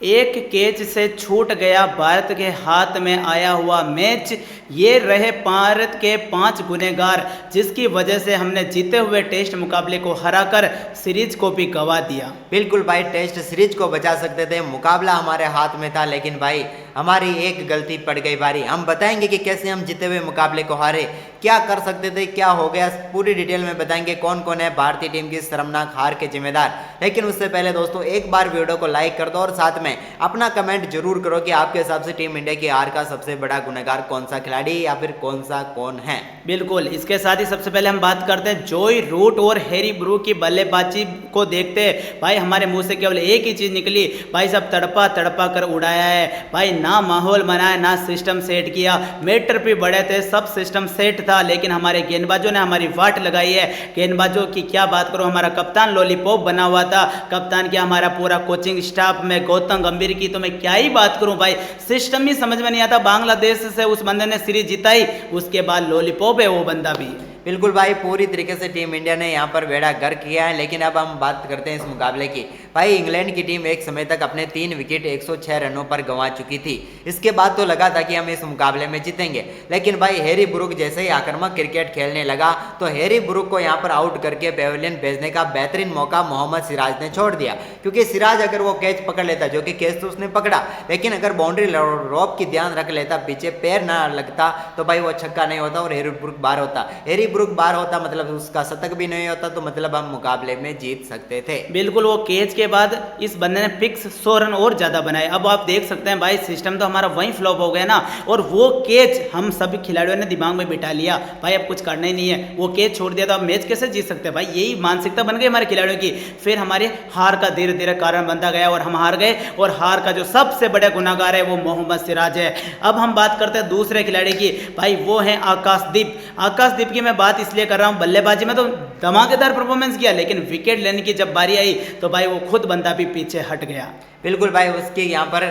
एक कैच से छूट गया भारत के हाथ में आया हुआ मैच। ये रहे भारत के 5 गुनहगार, जिसकी वजह से हमने जीते हुए टेस्ट मुकाबले को हराकर सीरीज को भी गंवा दिया। बिल्कुल भाई, टेस्ट सीरीज को बचा सकते थे, मुकाबला हमारे हाथ में था, लेकिन भाई हमारी एक गलती पड़ गई भारी। हम बताएंगे कि कैसे हम जीते हुए मुकाबले को हारे, क्या कर सकते थे, क्या हो गया, पूरी डिटेल में बताएंगे कौन कौन है भारतीय टीम की शर्मनाक हार के जिम्मेदार। लेकिन उससे पहले दोस्तों एक बार वीडियो को लाइक कर दो और साथ में अपना कमेंट जरूर करो कि आपके हिसाब से टीम इंडिया की हार का सबसे बड़ा गुनहगार कौन सा खिलाड़ी या फिर कौन है। बिल्कुल, इसके साथ ही सबसे पहले हम बात करते हैं जोई रूट और हैरी ब्रूक की बल्लेबाजी को देखते हैं। भाई हमारे मुंह से केवल एक ही चीज़ निकली, भाई सब तड़पा तड़पा कर उड़ाया है। भाई ना माहौल बनाया, ना सिस्टम सेट किया। मीटर भी बड़े थे, सब सिस्टम सेट था, लेकिन हमारे गेंदबाजों ने हमारी वाट लगाई है। गेंदबाजों की क्या बात करूं, हमारा कप्तान लॉलीपॉप बना हुआ था। कप्तान क्या, हमारा पूरा कोचिंग स्टाफ में गौतम गंभीर की तो मैं क्या ही बात करूं। भाई सिस्टम ही समझ में नहीं आता। बांग्लादेश से उस बंदे ने सीरीज जिताई, उसके बाद लॉलीपॉप है वो बंदा भी। बिल्कुल भाई, पूरी तरीके से टीम इंडिया ने यहाँ पर बेड़ा गर्क किया है। लेकिन अब हम बात करते हैं इस मुकाबले की। भाई इंग्लैंड की टीम एक समय तक अपने 3 विकेट 106 रनों पर गंवा चुकी थी। इसके बाद तो लगा था कि हम इस मुकाबले में जीतेंगे, लेकिन भाई हैरी ब्रूक जैसे ही आक्रामक क्रिकेट खेलने लगा तो हैरी ब्रूक को यहाँ पर आउट करके पेविलियन भेजने का बेहतरीन मौका मोहम्मद सिराज ने छोड़ दिया। क्योंकि सिराज अगर वो कैच पकड़ लेता, जो कि कैच तो उसने पकड़ा, लेकिन अगर बाउंड्री रोप की ध्यान रख लेता, पीछे पैर ना लगता, तो भाई वो छक्का नहीं होता और हैरी ब्रूक बाहर होता। हैरी ब्रूक बाहर होता मतलब उसका शतक भी नहीं होता, तो मतलब हम मुकाबले में जीत सकते थे। बिल्कुल, वो कैच के बाद इस बंदे ने फिक्स 100 रन और ज्यादा बनाए। अब आप देख सकते हैं भाई सिस्टम तो हमारा वहीं फ्लॉप हो गया ना, और वो कैच हम सभी खिलाड़ियों ने दिमाग में बिठा लिया, भाई अब कुछ करना ही नहीं है। वो कैच छोड़ दिया तो अब मैच कैसे जीत सकते हैं भाई, यही मानसिकता बन गई हमारे खिलाड़ियों की। फिर हमारे हार का धीरे धीरे कारण बनता गया और हम हार गए, और हार का जो सबसे बड़ा गुनाहगार है वो मोहम्मद सिराज है। अब हम बात करते हैं दूसरे खिलाड़ी की, भाई वो है आकाशदीप। आकाशदीप की मैं बात इसलिए कर रहा हूं, बल्लेबाजी में तो धमाकेदार परफॉर्मेंस किया, लेकिन विकेट लेने की जब बारी आई तो भाई वो खुद बंदा भी पीछे हट गया। बिल्कुल भाई, उसके यहाँ पर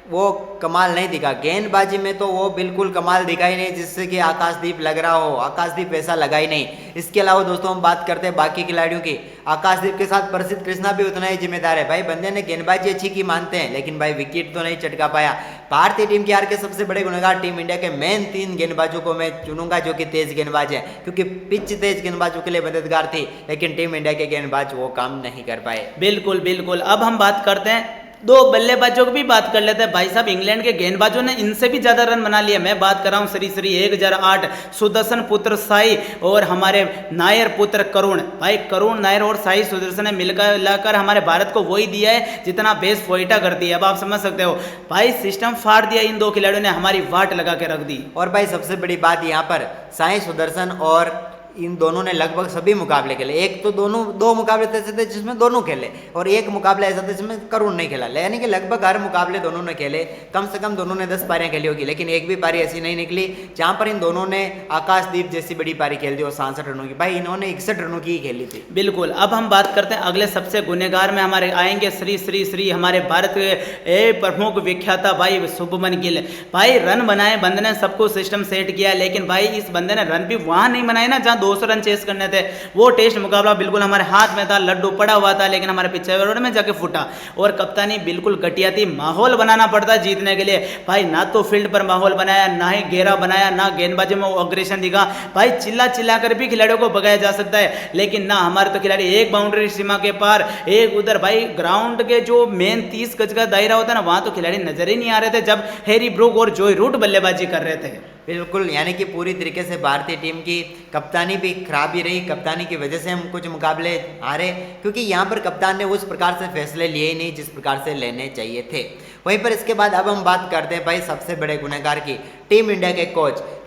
वो कमाल नहीं दिखा। गेंदबाजी में तो वो बिल्कुल कमाल दिखा ही नहीं जिससे कि आकाशदीप लग रहा हो। आकाशदीप वैसा लगा ही नहीं। इसके अलावा दोस्तों हम बात करते हैं बाकी खिलाड़ियों की। आकाशदीप के साथ प्रसिद्ध कृष्णा भी उतना ही जिम्मेदार है। भाई बंदे ने गेंदबाजी अच्छी की मानते हैं, लेकिन भाई विकेट तो नहीं चटका पाया। भारतीय टीम की हार के सबसे बड़े गुनहगार टीम इंडिया के मेन 3 गेंदबाजों को मैं चुनूंगा, जो कि तेज गेंदबाज है, क्योंकि पिच तेज गेंदबाजों के लिए मददगार थी, लेकिन टीम इंडिया के गेंदबाज वो काम नहीं कर पाए। बिल्कुल बिल्कुल, अब हम बात करते हैं 2 बल्लेबाजों की भी बात कर लेते हैं। भाई साहब इंग्लैंड के गेंदबाजों ने इनसे भी ज्यादा रन बना लिए। मैं बात कर रहा हूँ श्री 1008 सुदर्शन पुत्र साई और हमारे नायर पुत्र करुण। भाई करुण नायर और साई सुदर्शन ने मिलाकर हमारे भारत को वही दिया है जितना बेस फोइटा करती है। अब आप समझ सकते हो भाई, सिस्टम फाड़ दिया इन 2 खिलाड़ियों ने, हमारी वाट लगा के रख दी। और भाई सबसे बड़ी बात यहाँ पर साई सुदर्शन और इन दोनों ने लगभग सभी मुकाबले खेले। एक तो दोनों 2 मुकाबले ऐसे थे जिसमें दोनों खेले, और एक मुकाबला ऐसा था जिसमें करुण नहीं खेला। यानी कि लगभग हर मुकाबले दोनों ने खेले। कम से कम दोनों ने 10 पारियां खेली होगी, लेकिन एक भी पारी ऐसी नहीं निकली जहां पर इन दोनों ने आकाशदीप जैसी बड़ी पारी खेल दी और 67 रनों की। भाई इन्होंने 61 रनों की ही खेली थी। बिल्कुल, अब हम बात करते हैं अगले सबसे गुनहगार में हमारे आएंगे श्री हमारे भारत के प्रमुख विख्यात भाई शुभमन गिल। भाई रन बनाए बंदे ने, सबको सिस्टम सेट किया, लेकिन भाई इस बंदे ने रन भी वहां नहीं बनाए ना जहां 200 रन चेस करने थे। वो टेस्ट मुकाबला बिल्कुल हमारे हाथ में था, लड्डू पड़ा हुआ था, लेकिन हमारे पिछले में जाके फूटा। और कप्तानी बिल्कुल घटिया थी। माहौल बनाना पड़ता है जीतने के लिए। भाई ना तो फील्ड पर माहौल बनाया, ना ही घेरा बनाया, ना गेंदबाजी में अग्रेशन दिखा। भाई चिल्ला चिल्ला कर भी खिलाड़ियों को भगाया जा सकता है, लेकिन ना, हमारे तो खिलाड़ी एक बाउंड्री सीमा के पार, एक उधर। भाई ग्राउंड के जो मेन 30 गज का दायरा होता है ना, वहां तो खिलाड़ी नजर ही नहीं आ रहे थे जब हैरी ब्रूक और जोई रूट बल्लेबाजी कर रहे थे। बिल्कुल, यानी कि पूरी तरीके से भारतीय टीम की कप्तानी भी खराब ही रही। कप्तानी की वजह से हम कुछ मुकाबले हारे, क्योंकि यहाँ पर कप्तान ने उस प्रकार से फैसले लिए ही नहीं जिस प्रकार से लेने चाहिए थे। वहीं पर इसके बाद अब हम बात करते हैं भाई सबसे बड़े गुनहगार की, टीम इंडिया के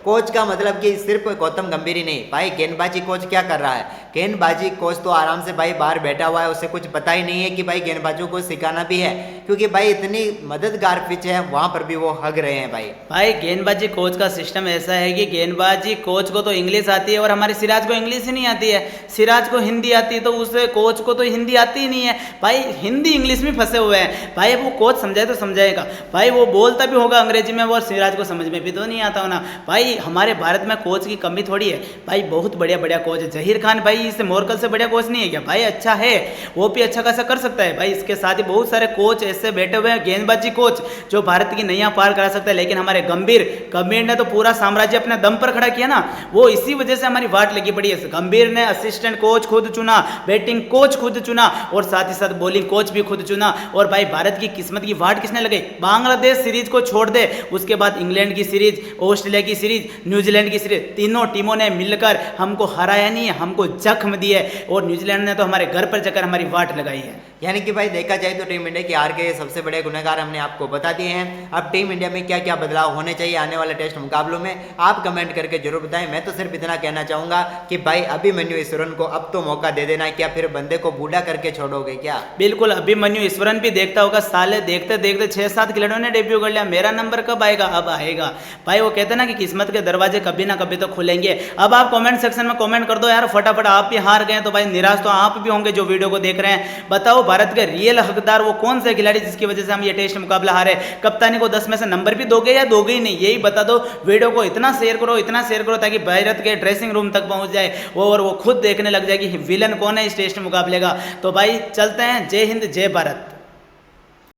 कोच का मतलब कि सिर्फ गौतम गंभीर ही नहीं। भाई गेंदबाजी कोच क्या कर रहा है? गेंदबाजी कोच तो आराम से भाई बाहर बैठा हुआ है, उसे कुछ पता ही नहीं है कि भाई गेंदबाजों को सिखाना भी है, क्योंकि भाई इतनी मददगार पिच है, वहां पर भी वो हग रहे हैं। भाई गेंदबाजी कोच का सिस्टम ऐसा है कि गेंदबाजी कोच को तो इंग्लिश आती है, और हमारे सिराज को इंग्लिश ही नहीं आती है। सिराज को हिंदी आती है, तो उस कोच को तो हिंदी आती ही नहीं है। भाई हिंदी इंग्लिश में फंसे हुए हैं। भाई वो कोच समझाए तो समझाएगा, भाई वो बोलता भी होगा अंग्रेजी में, वो सिराज को समझ में भी तो नहीं आता होना। भाई हमारे भारत में कोच की कमी थोड़ी है। भाई बहुत बढ़िया बढ़िया कोच है। जहीर खान भाई इस मोरकल से बढ़िया कोच नहीं है क्या? भाई अच्छा है, वो भी अच्छा खासा कर सकता है। भाई इसके साथ ही बहुत सारे कोच जैसे बैठे हुए हैं गेंदबाजी कोच जो भारत की नैया पार करा सकता है, लेकिन हमारे गंभीर ने तो पूरा साम्राज्य अपने दम पर खड़ा किया ना, वो इसी वजह से हमारी वाट लगी पड़ी है। गंभीर ने असिस्टेंट कोच खुद चुना, बैटिंग कोच खुद चुना और साथ ही साथ बॉलिंग कोच भी खुद चुना। और भाई भारत की किस्मत की वाट किसने लगाई? बांग्लादेश सीरीज को छोड़ दे, उसके बाद इंग्लैंड की सीरीज, ऑस्ट्रेलिया की सीरीज, न्यूजीलैंड की सीरीज, तीनों टीमों ने मिलकर हमको हराया नहीं है, हमको जख्म दिए और न्यूजीलैंड ने तो हमारे घर पर जाकर हमारी वाट लगाई है। यानी कि भाई देखा जाए तो टीम इंडिया की हार के सबसे बड़े गुनहगार हमने आपको बता दिए हैं। अब टीम इंडिया में क्या क्या बदलाव होने चाहिए आने वाले टेस्ट मुकाबलों में, आप कमेंट करके जरूर बताएं। मैं तो सिर्फ इतना कहना चाहूंगा कि भाई अभिमन्यु ईश्वरन को अब तो मौका दे देना, क्या फिर बंदे को बूढ़ा करके छोड़ोगे क्या? बिल्कुल, अभिमन्यु ईश्वरन भी देखता होगा, साले देखते देखते 6-7 खिलाड़ियों ने डेब्यू कर लिया, मेरा नंबर कब आएगा? अब आएगा भाई। वो कहते हैं ना कि किस्मत के दरवाजे कभी ना कभी तो खुलेंगे। अब आप कमेंट सेक्शन में कमेंट कर दो यार फटाफट, आप भी हार गए तो भाई निराश तो आप भी होंगे जो वीडियो को देख रहे हैं। बताओ भारत के रियल हकदार वो कौन से खिलाड़ी जिसकी वजह से हम ये टेस्ट मुकाबला हारे? कप्तानी को 10 में से नंबर भी दोगे या दोगे ही नहीं, यही बता दो। वीडियो को इतना शेयर करो ताकि भारत के ड्रेसिंग रूम तक पहुंच जाए और वो खुद देखने लग जाए कि विलन कौन है इस टेस्ट मुकाबले का। तो भाई चलते हैं, जय हिंद जय भारत।